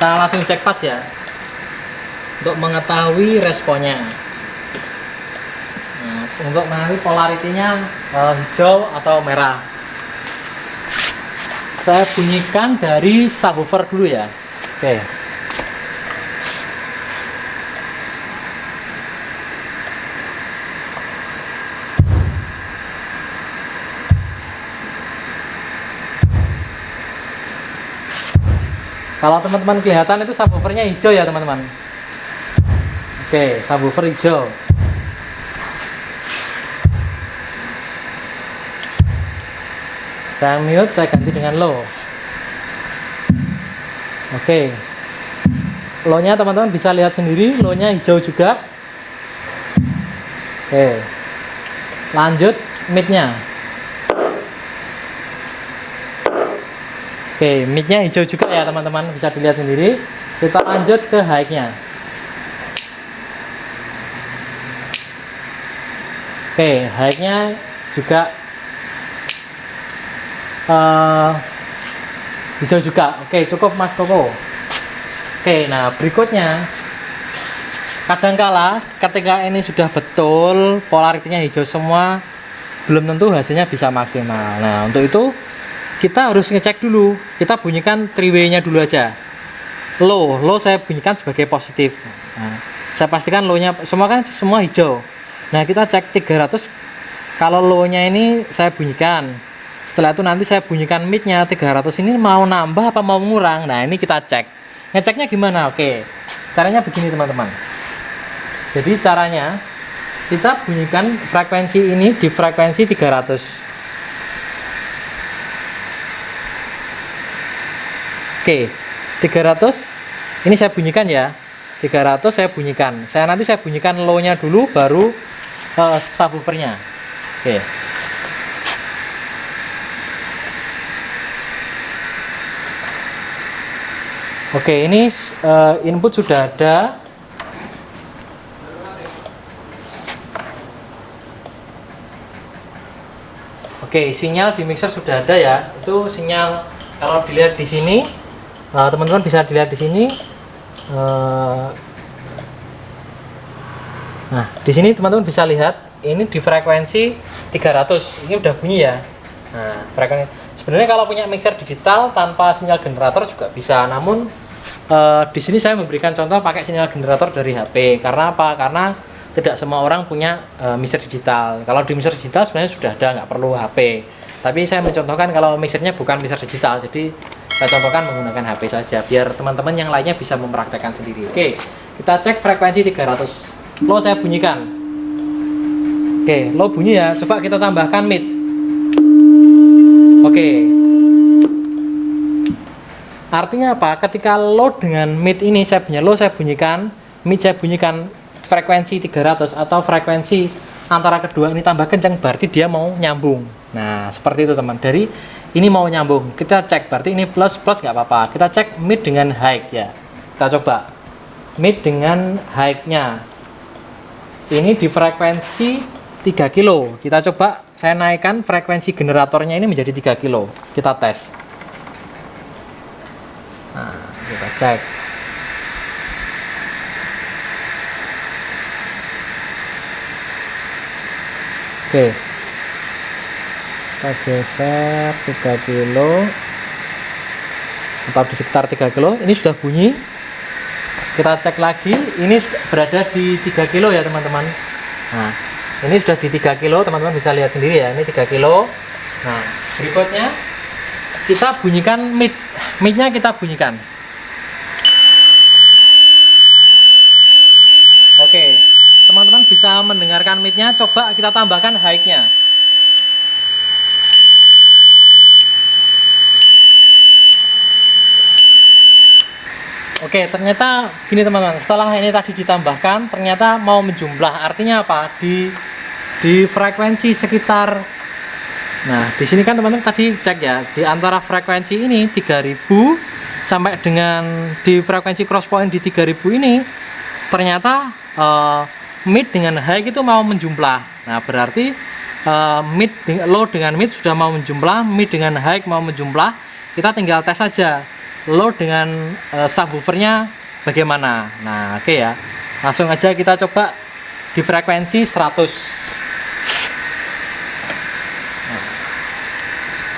Kita langsung cek pas ya, untuk mengetahui responnya. Nah, untuk mengetahui polaritinya hijau atau merah, saya bunyikan dari subwoofer dulu ya. Oke. Kalau teman-teman kelihatan itu subwoofernya hijau ya teman-teman. Oke, subwoofer hijau. Saya mute, saya ganti dengan low. Oke. Low-nya teman-teman bisa lihat sendiri, low-nya hijau juga. Oke. Lanjut mid-nya. Oke, mid-nya hijau juga ya teman-teman, bisa dilihat sendiri. Kita lanjut ke high-nya. Oke, high-nya juga hijau juga. Oke, cukup Mas Koko. Oke, nah berikutnya, kadangkala ketika ini sudah betul polaritinya hijau semua, belum tentu hasilnya bisa maksimal. Nah, untuk itu kita harus ngecek dulu. Kita bunyikan 3-way-nya dulu aja. Low saya bunyikan sebagai positif. Nah, saya pastikan low-nya semua hijau. Nah, kita cek 300. Kalau low-nya ini saya bunyikan. Setelah itu nanti saya bunyikan mid-nya 300 ini mau nambah apa mau mengurang. Nah, ini kita cek. Ngeceknya gimana? Oke. Caranya begini, teman-teman. Jadi caranya kita bunyikan frekuensi ini di frekuensi 300. Oke, 300 ini saya bunyikan ya. 300 saya bunyikan. Nanti saya bunyikan low-nya dulu baru subwoofernya. Oke. Oke, ini input sudah ada. Oke, sinyal di mixer sudah ada ya. Itu sinyal kalau dilihat di sini. Teman-teman bisa dilihat di sini. Nah, di sini teman-teman bisa lihat ini di frekuensi 300. Ini udah bunyi ya. Nah, frekuensi. Sebenarnya kalau punya mixer digital tanpa sinyal generator juga bisa. Namun di sini saya memberikan contoh pakai sinyal generator dari HP. Karena apa? Karena tidak semua orang punya mixer digital. Kalau di mixer digital sebenarnya sudah ada, nggak perlu HP. Tapi saya mencontohkan kalau mixernya bukan mixer digital, jadi saya contohkan menggunakan HP saja biar teman-teman yang lainnya bisa mempraktekkan sendiri. Oke, kita cek frekuensi 300. Low saya bunyikan. Oke, low bunyi ya. Coba kita tambahkan mid. Oke. Artinya apa? Ketika low dengan mid ini saya bunyi low saya bunyikan, mid saya bunyikan frekuensi 300 atau frekuensi antara kedua ini tambah kencang berarti dia mau nyambung. Nah, seperti itu teman. Dari ini mau nyambung, kita cek berarti ini plus nggak apa-apa. Kita cek mid dengan high ya. Kita coba mid dengan high-nya. Ini di frekuensi 3 kilo. Kita coba saya naikkan frekuensi generatornya ini menjadi 3 kilo. Kita tes. Nah, kita cek. Oke. Kita geser 3 kilo atau di sekitar 3 kilo. Ini sudah bunyi. Kita cek lagi, ini berada di 3 kilo ya teman-teman. Nah, ini sudah di 3 kilo, teman-teman bisa lihat sendiri ya, ini 3 kilo. Nah, berikutnya kita bunyikan mid-nya kita bunyikan. Oke, teman-teman bisa mendengarkan mid-nya, coba kita tambahkan high-nya. Oke, ternyata gini teman-teman, setelah ini tadi ditambahkan, ternyata mau menjumlah. Artinya apa? Di frekuensi sekitar, nah di sini kan teman-teman tadi cek ya, di antara frekuensi ini 3000 sampai dengan di frekuensi cross point di 3000 ini, ternyata mid dengan high itu mau menjumlah. Nah berarti low dengan mid sudah mau menjumlah, mid dengan high mau menjumlah. Kita tinggal tes saja. low dengan subwoofernya bagaimana. Nah, oke ya. Langsung aja kita coba di frekuensi 100.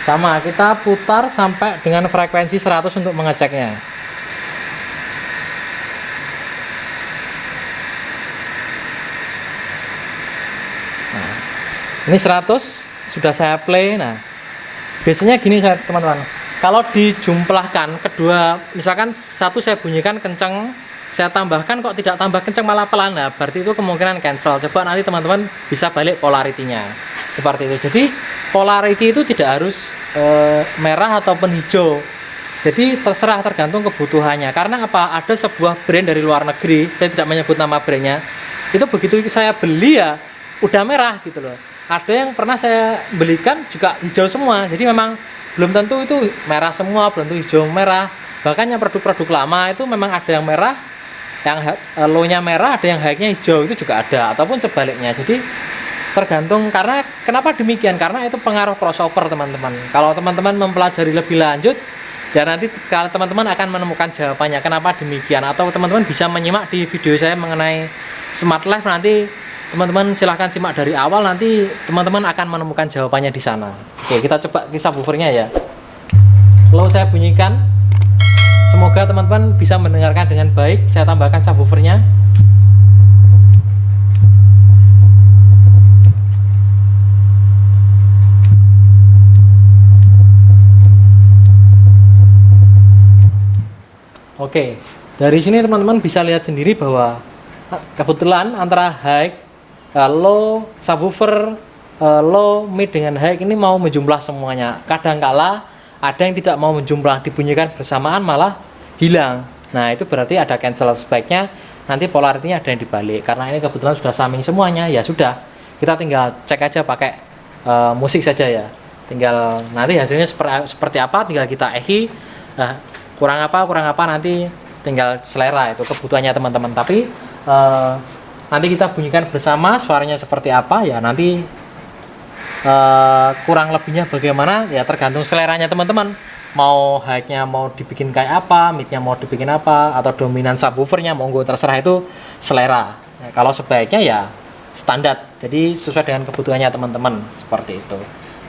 Sama, kita putar sampai dengan frekuensi 100 untuk mengeceknya. Nah, ini 100 sudah saya play. Nah, biasanya gini saya teman-teman. Kalau dijumlahkan kedua, misalkan satu saya bunyikan kencang, saya tambahkan kok tidak tambah kencang malah pelan, nah berarti itu kemungkinan cancel. Coba nanti teman-teman bisa balik polaritinya seperti itu. Jadi polarity itu tidak harus merah ataupun hijau. Jadi terserah, tergantung kebutuhannya. Karena apa? Ada sebuah brand dari luar negeri, saya tidak menyebut nama brandnya. Itu begitu saya beli ya udah merah gitu loh. Ada yang pernah saya belikan juga hijau semua. Jadi memang belum tentu itu merah semua, belum tentu hijau merah. Bahkan yang produk-produk lama itu memang ada yang merah, yang low-nya merah, ada yang high-nya hijau, itu juga ada, ataupun sebaliknya. Jadi tergantung. Karena kenapa demikian? Karena itu pengaruh crossover teman-teman. Kalau teman-teman mempelajari lebih lanjut ya nanti kalau teman-teman akan menemukan jawabannya kenapa demikian, atau teman-teman bisa menyimak di video saya mengenai Smart Life. Nanti teman-teman silahkan simak dari awal, nanti teman-teman akan menemukan jawabannya di sana. Oke, kita coba subwoofernya ya. Lalu saya bunyikan, semoga teman-teman bisa mendengarkan dengan baik. Saya tambahkan subwoofernya. Oke, dari sini teman-teman bisa lihat sendiri bahwa kebetulan antara high, low, subwoofer, low, mid dengan high ini mau menjumlah semuanya. Kadangkala ada yang tidak mau menjumlah, dibunyikan bersamaan malah hilang. Nah, itu berarti ada cancel. Sebaiknya nanti polaritinya ada yang dibalik. Karena ini kebetulan sudah summing semuanya, ya sudah. Kita tinggal cek aja pakai musik saja ya. Tinggal nanti hasilnya seperti apa, tinggal kita ehi. Kurang apa nanti tinggal selera, itu kebutuhannya teman-teman. Tapi nanti kita bunyikan bersama suaranya seperti apa ya, nanti kurang lebihnya bagaimana ya tergantung seleranya teman-teman. Mau high-nya mau dibikin kayak apa, mid-nya mau dibikin apa, atau dominan subwoofernya monggo, terserah, itu selera. Ya, kalau sebaiknya ya standar, jadi sesuai dengan kebutuhannya teman-teman, seperti itu.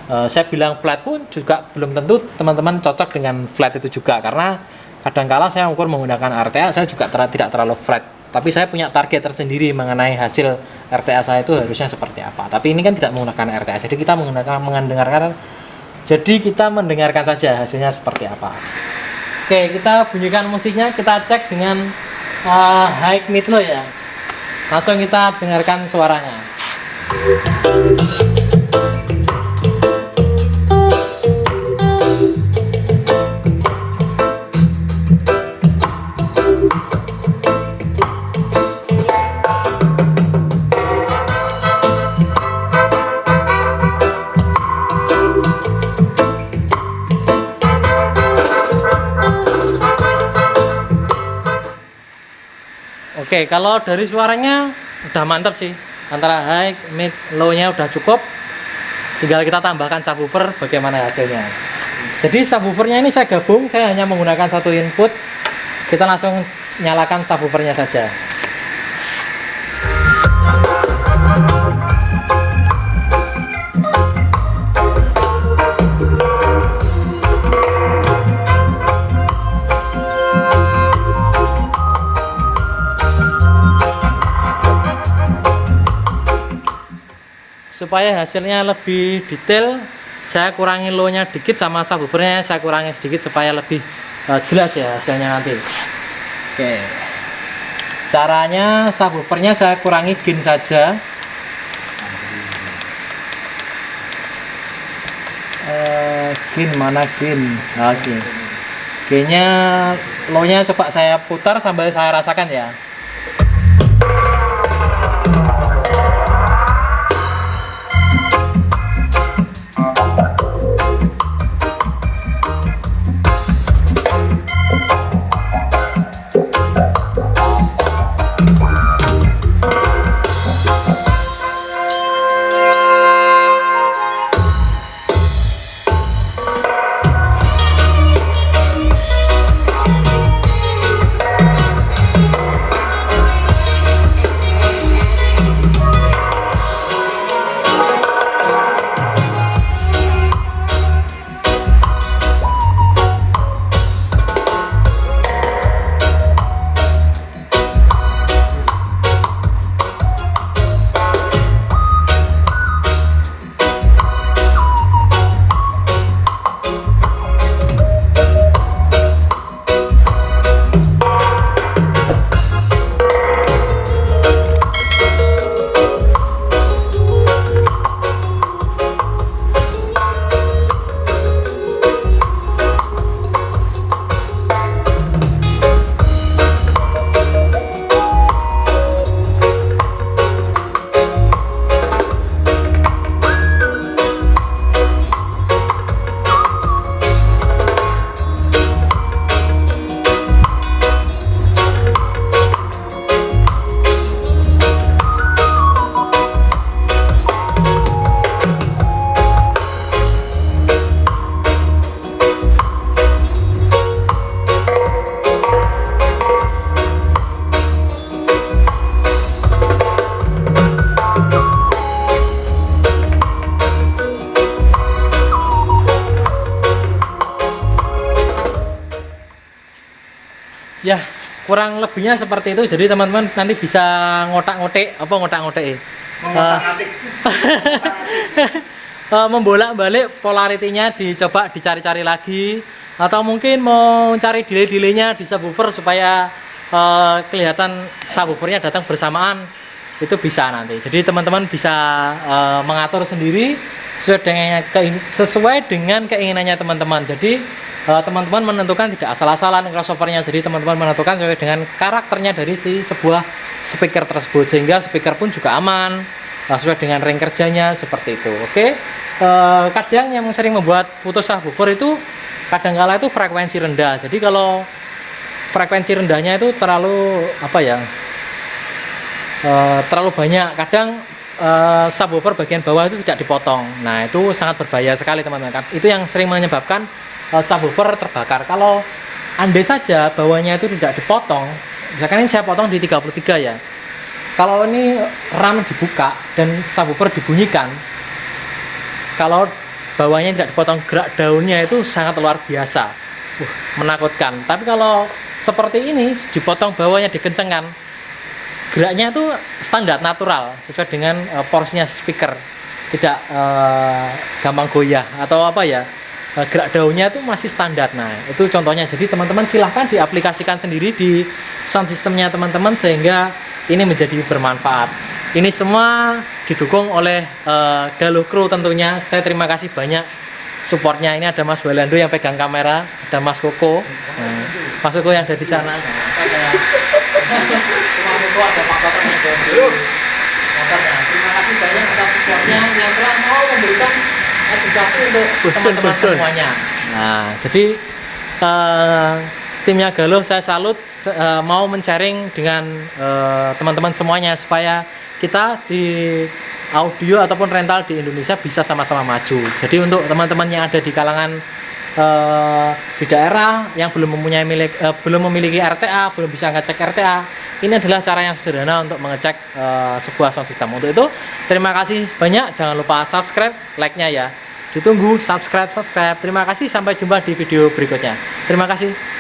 Saya bilang flat pun juga belum tentu teman-teman cocok dengan flat itu juga, karena kadangkala saya ukur menggunakan RTA, saya juga tidak terlalu flat, tapi saya punya target tersendiri mengenai hasil RTA saya itu harusnya seperti apa. Tapi ini kan tidak menggunakan RTA, jadi kita mendengarkan saja hasilnya seperti apa. Oke, kita bunyikan musiknya, kita cek dengan high mid low ya. Langsung kita dengarkan suaranya. Oke, kalau dari suaranya udah mantap sih. Antara high, mid, low-nya udah cukup. Tinggal kita tambahkan subwoofer, bagaimana hasilnya. Jadi subwoofernya ini saya gabung, saya hanya menggunakan satu input. Kita langsung nyalakan subwoofernya saja. Supaya hasilnya lebih detail, saya kurangi low-nya dikit, sama subwoofernya saya kurangi sedikit supaya lebih jelas ya hasilnya nanti. Oke, caranya subwoofernya saya kurangi gain saja. Gain mana gain? Oke, gainnya low-nya coba saya putar sambil saya rasakan ya. kurang lebihnya seperti itu. Jadi teman-teman nanti bisa ngotak-ngotik apa ngotak-ngotik membolak-balik polaritinya, dicoba dicari-cari lagi, atau mungkin mau cari delay-delaynya di subwoofer supaya kelihatan subwoofernya datang bersamaan, itu bisa nanti. Jadi teman-teman bisa mengatur sendiri sesuai dengan keinginannya teman-teman. Jadi teman-teman menentukan tidak asal-asalan crossovernya. Jadi teman-teman menentukan sesuai dengan karakternya dari sebuah speaker tersebut, sehingga speaker pun juga aman sesuai dengan ring kerjanya seperti itu. Oke. Kadang yang sering membuat putus subwoofer itu kadang-kala itu frekuensi rendah. Jadi kalau frekuensi rendahnya itu terlalu terlalu banyak, kadang subwoofer bagian bawah itu tidak dipotong. Nah, itu sangat berbahaya sekali teman-teman. Itu yang sering menyebabkan subwoofer terbakar. Kalau andai saja bawahnya itu tidak dipotong, misalkan ini saya potong di 33 ya. Kalau ini ram dibuka dan subwoofer dibunyikan, kalau bawahnya tidak dipotong, gerak daunnya itu sangat luar biasa, menakutkan. Tapi kalau seperti ini dipotong bawahnya, dikencengkan, geraknya itu standar natural sesuai dengan porsinya speaker, tidak gampang goyah atau gerak daunnya itu masih standar. Nah, itu contohnya. Jadi teman-teman silahkan diaplikasikan sendiri di sound systemnya teman-teman sehingga ini menjadi bermanfaat. Ini semua didukung oleh Galuh Crew tentunya. Saya terima kasih banyak supportnya. Ini ada Mas Walando yang pegang kamera, ada Mas Koko, Mas Koko yang ada di sana. Mas Koko, ada Pak Koko yang ada di motornya. Terima kasih banyak atas supportnya yang telah mau memberikan edukasi untuk teman-teman semuanya. Nah, jadi timnya Galuh saya salut mau men-sharing dengan teman-teman semuanya supaya kita di audio ataupun rental di Indonesia bisa sama-sama maju. Jadi untuk teman-teman yang ada di kalangan di daerah yang belum memiliki RTA, belum bisa ngecek RTA, ini adalah cara yang sederhana untuk mengecek sebuah sound system. Untuk itu terima kasih banyak, jangan lupa subscribe, like-nya ya. Ditunggu subscribe. Terima kasih, sampai jumpa di video berikutnya. Terima kasih.